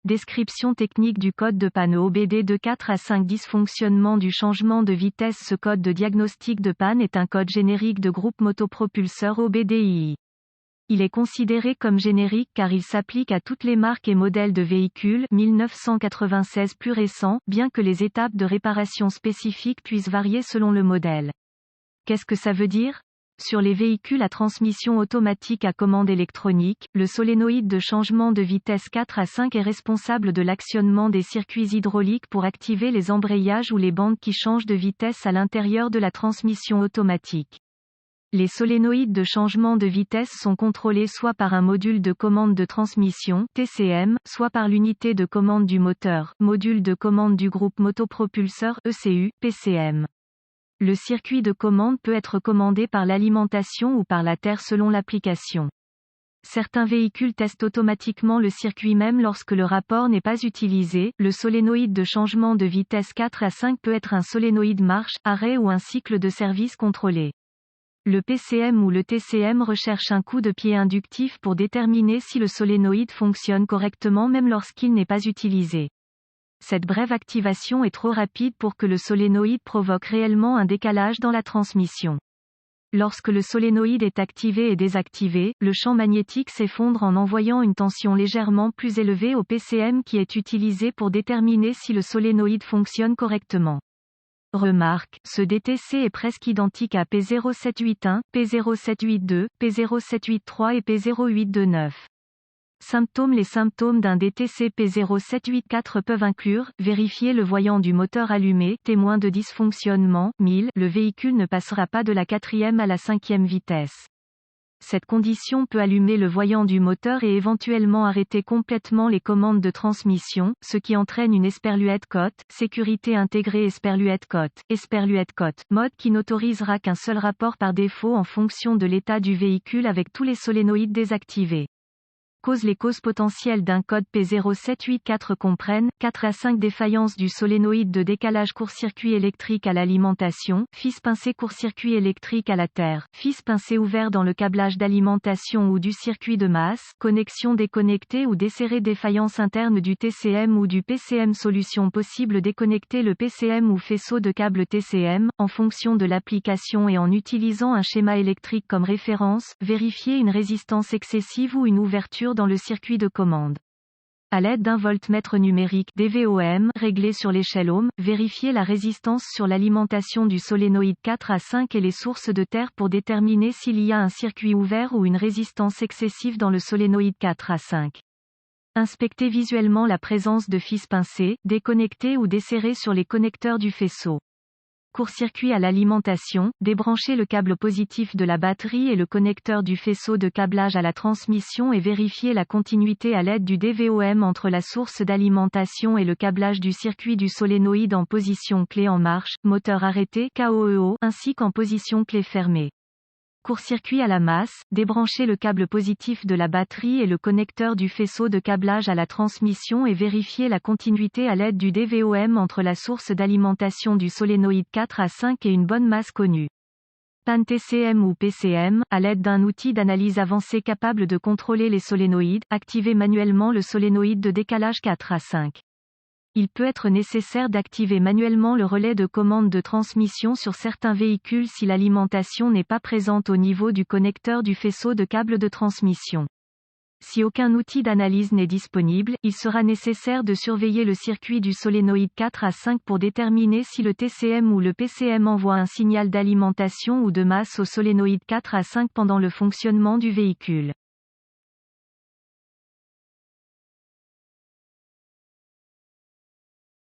Description technique du code de panne OBD de 4 à 5. Dysfonctionnement du changement de vitesse. Ce code de diagnostic de panne est un code générique de groupe motopropulseur OBDII. Il est considéré comme générique car il s'applique à toutes les marques et modèles de véhicules 1996 plus récents, bien que les étapes de réparation spécifiques puissent varier selon le modèle. Qu'est-ce que ça veut dire ? Sur les véhicules à transmission automatique à commande électronique, le solénoïde de changement de vitesse 4 à 5 est responsable de l'actionnement des circuits hydrauliques pour activer les embrayages ou les bandes qui changent de vitesse à l'intérieur de la transmission automatique. Les solénoïdes de changement de vitesse sont contrôlés soit par un module de commande de transmission, TCM, soit par l'unité de commande du moteur, module de commande du groupe motopropulseur, ECU, PCM. Le circuit de commande peut être commandé par l'alimentation ou par la terre selon l'application. Certains véhicules testent automatiquement le circuit même lorsque le rapport n'est pas utilisé. Le solénoïde de changement de vitesse 4 à 5 peut être un solénoïde marche, arrêt ou un cycle de service contrôlé. Le PCM ou le TCM recherche un coup de pied inductif pour déterminer si le solénoïde fonctionne correctement même lorsqu'il n'est pas utilisé. Cette brève activation est trop rapide pour que le solénoïde provoque réellement un décalage dans la transmission. Lorsque le solénoïde est activé et désactivé, le champ magnétique s'effondre en envoyant une tension légèrement plus élevée au PCM qui est utilisé pour déterminer si le solénoïde fonctionne correctement. Remarque, ce DTC est presque identique à P0781, P0782, P0783 et P0829. Symptômes. Les symptômes d'un DTC P0784 peuvent inclure, vérifier le voyant du moteur allumé, témoin de dysfonctionnement, 1000, le véhicule ne passera pas de la 4e à la 5e vitesse. Cette condition peut allumer le voyant du moteur et éventuellement arrêter complètement les commandes de transmission, ce qui entraîne une esperluette cote, sécurité intégrée esperluette cote, mode qui n'autorisera qu'un seul rapport par défaut en fonction de l'état du véhicule avec tous les solénoïdes désactivés. Les causes potentielles d'un code P0784 comprennent 4 à 5 défaillances du solénoïde de décalage court-circuit électrique à l'alimentation, fils pincé court-circuit électrique à la terre, fils pincé ouvert dans le câblage d'alimentation ou du circuit de masse, connexion déconnectée ou desserrée, défaillance interne du TCM ou du PCM. Solution possible: déconnecter le PCM ou faisceau de câble TCM, en fonction de l'application et en utilisant un schéma électrique comme référence, vérifier une résistance excessive ou une ouverture dans le circuit de commande. À l'aide d'un voltmètre numérique DVOM réglé sur l'échelle ohm, vérifier la résistance sur l'alimentation du solénoïde 4 à 5 et les sources de terre pour déterminer s'il y a un circuit ouvert ou une résistance excessive dans le solénoïde 4 à 5. Inspecter visuellement la présence de fils pincés, déconnectés ou desserrés sur les connecteurs du faisceau. Court-circuit à l'alimentation, débrancher le câble positif de la batterie et le connecteur du faisceau de câblage à la transmission et vérifier la continuité à l'aide du DVOM entre la source d'alimentation et le câblage du circuit du solénoïde en position clé en marche, moteur arrêté KOEO, ainsi qu'en position clé fermée. Court-circuit à la masse, débrancher le câble positif de la batterie et le connecteur du faisceau de câblage à la transmission et vérifier la continuité à l'aide du DVOM entre la source d'alimentation du solénoïde 4 à 5 et une bonne masse connue. Panne TCM ou PCM, à l'aide d'un outil d'analyse avancé capable de contrôler les solénoïdes, activer manuellement le solénoïde de décalage 4 à 5. Il peut être nécessaire d'activer manuellement le relais de commande de transmission sur certains véhicules si l'alimentation n'est pas présente au niveau du connecteur du faisceau de câble de transmission. Si aucun outil d'analyse n'est disponible, il sera nécessaire de surveiller le circuit du solénoïde 4 à 5 pour déterminer si le TCM ou le PCM envoie un signal d'alimentation ou de masse au solénoïde 4 à 5 pendant le fonctionnement du véhicule.